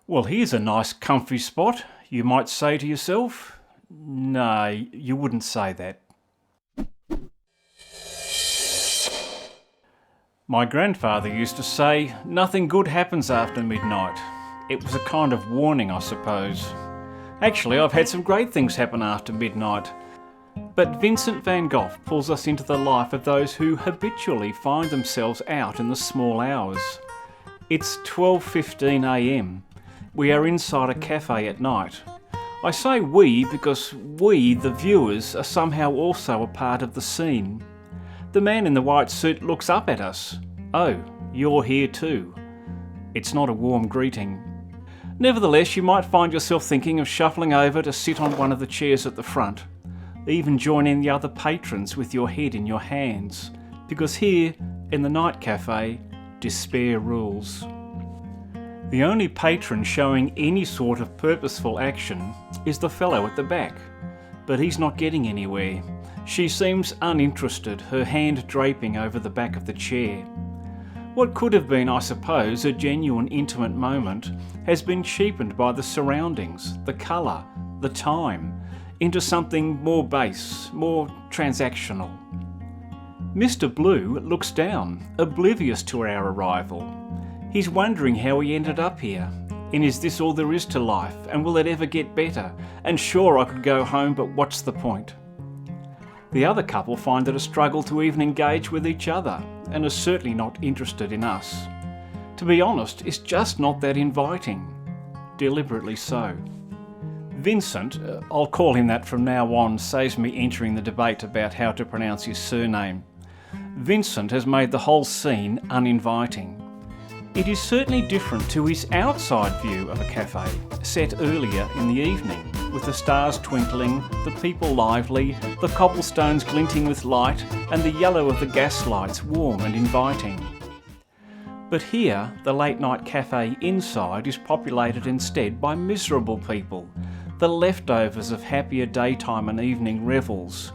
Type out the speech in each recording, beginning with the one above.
Well, here's a nice comfy spot, you might say to yourself. No, you wouldn't say that. My grandfather used to say, nothing good happens after midnight. It was a kind of warning, I suppose. Actually, I've had some great things happen after midnight. But Vincent Van Gogh pulls us into the life of those who habitually find themselves out in the small hours. It's 12:15 a.m. We are inside a cafe at night. I say we because we, the viewers, are somehow also a part of the scene. The man in the white suit looks up at us. Oh, you're here too. It's not a warm greeting. Nevertheless, you might find yourself thinking of shuffling over to sit on one of the chairs at the front. Even join in the other patrons with your head in your hands. Because here, in the night cafe, despair rules. The only patron showing any sort of purposeful action is the fellow at the back. But he's not getting anywhere. She seems uninterested, her hand draping over the back of the chair. What could have been, I suppose, a genuine intimate moment has been cheapened by the surroundings, the colour, the time, into something more base, more transactional. Mr. Blue looks down, oblivious to our arrival. He's wondering how he ended up here. And is this all there is to life? And will it ever get better? And sure, I could go home, but what's the point? The other couple find it a struggle to even engage with each other, and are certainly not interested in us. To be honest, it's just not that inviting. Deliberately so. Vincent, I'll call him that from now on, saves me entering the debate about how to pronounce his surname. Vincent has made the whole scene uninviting. It is certainly different to his outside view of a cafe, set earlier in the evening, with the stars twinkling, the people lively, the cobblestones glinting with light, and the yellow of the gas lights warm and inviting. But here, the late night cafe inside is populated instead by miserable people, the leftovers of happier daytime and evening revels,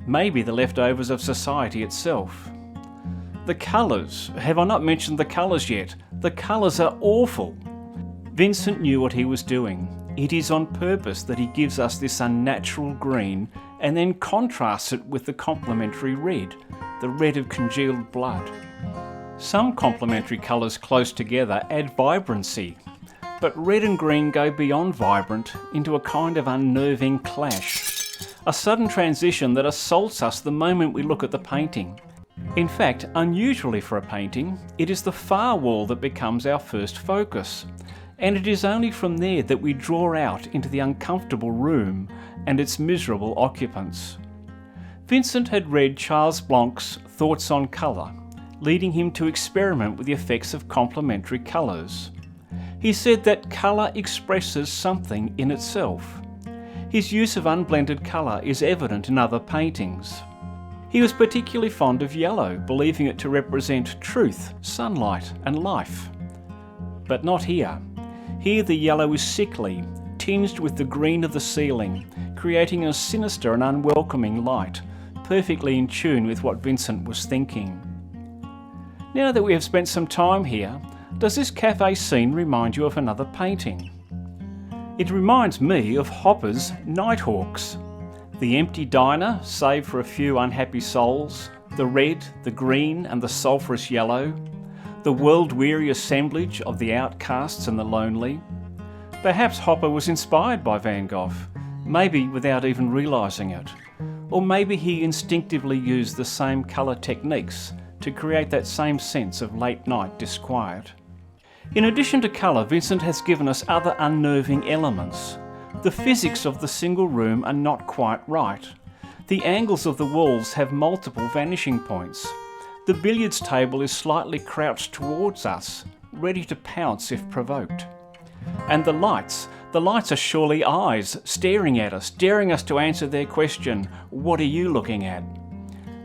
maybe the leftovers of society itself. The colours, have I not mentioned the colours yet? The colours are awful. Vincent knew what he was doing. It is on purpose that he gives us this unnatural green and then contrasts it with the complementary red, the red of congealed blood. Some complementary colours close together add vibrancy, but red and green go beyond vibrant into a kind of unnerving clash, a sudden transition that assaults us the moment we look at the painting. In fact, unusually for a painting, it is the far wall that becomes our first focus, and it is only from there that we draw out into the uncomfortable room and its miserable occupants. Vincent had read Charles Blanc's Thoughts on Colour, leading him to experiment with the effects of complementary colours. He said that colour expresses something in itself. His use of unblended colour is evident in other paintings. He was particularly fond of yellow, believing it to represent truth, sunlight and life. But not here. Here the yellow is sickly, tinged with the green of the ceiling, creating a sinister and unwelcoming light, perfectly in tune with what Vincent was thinking. Now that we have spent some time here, does this cafe scene remind you of another painting? It reminds me of Hopper's Nighthawks. The empty diner, save for a few unhappy souls, the red, the green and the sulphurous yellow, the world-weary assemblage of the outcasts and the lonely. Perhaps Hopper was inspired by Van Gogh, maybe without even realising it. Or maybe he instinctively used the same colour techniques to create that same sense of late-night disquiet. In addition to colour, Vincent has given us other unnerving elements. The physics of the single room are not quite right. The angles of the walls have multiple vanishing points. The billiards table is slightly crouched towards us, ready to pounce if provoked. And the lights are surely eyes staring at us, daring us to answer their question, "What are you looking at?"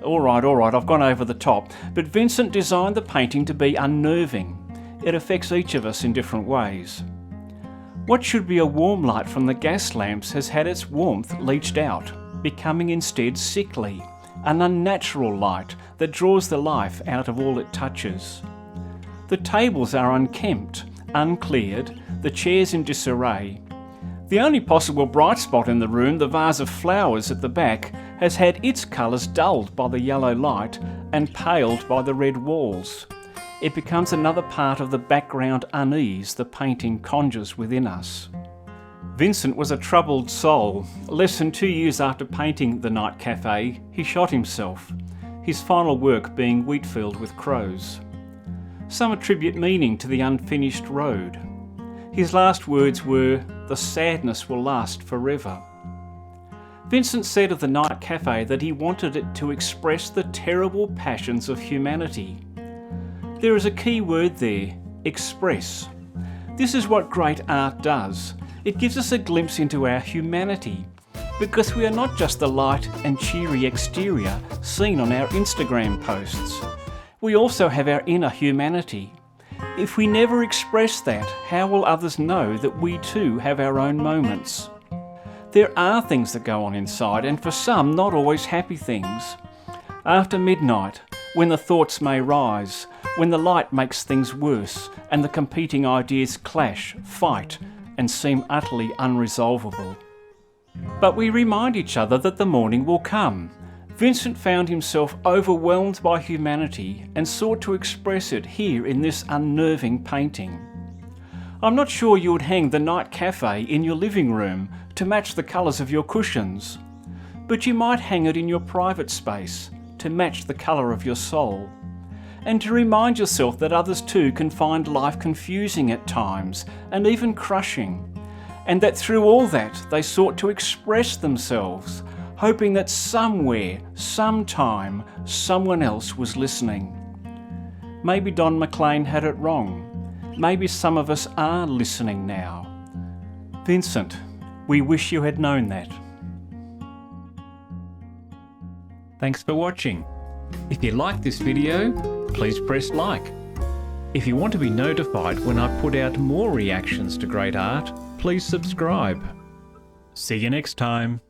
All right, I've gone over the top, but Vincent designed the painting to be unnerving. It affects each of us in different ways. What should be a warm light from the gas lamps has had its warmth leached out, becoming instead sickly, an unnatural light that draws the life out of all it touches. The tables are unkempt, uncleared, the chairs in disarray. The only possible bright spot in the room, the vase of flowers at the back, has had its colours dulled by the yellow light and paled by the red walls. It becomes another part of the background unease the painting conjures within us. Vincent was a troubled soul. Less than 2 years after painting the Night Cafe, he shot himself, his final work being Wheatfield with crows. Some attribute meaning to the unfinished road. His last words were, "The sadness will last forever." Vincent said of the Night Cafe that he wanted it to express the terrible passions of humanity. There is a key word there, express. This is what great art does. It gives us a glimpse into our humanity, because we are not just the light and cheery exterior seen on our Instagram posts. We also have our inner humanity. If we never express that, how will others know that we too have our own moments? There are things that go on inside, and for some, not always happy things. After midnight, when the thoughts may rise, when the light makes things worse, and the competing ideas clash, fight, and seem utterly unresolvable. But we remind each other that the morning will come. Vincent found himself overwhelmed by humanity and sought to express it here in this unnerving painting. I'm not sure you would hang the Night Cafe in your living room to match the colours of your cushions, but you might hang it in your private space to match the colour of your soul, and to remind yourself that others too can find life confusing at times and even crushing, and that through all that they sought to express themselves, hoping that somewhere, sometime, someone else was listening. Maybe Don McLean had it wrong. Maybe some of us are listening now. Vincent, we wish you had known that. Thanks for watching. If you like this video, please press like. If you want to be notified when I put out more reactions to great art, please subscribe. See you next time.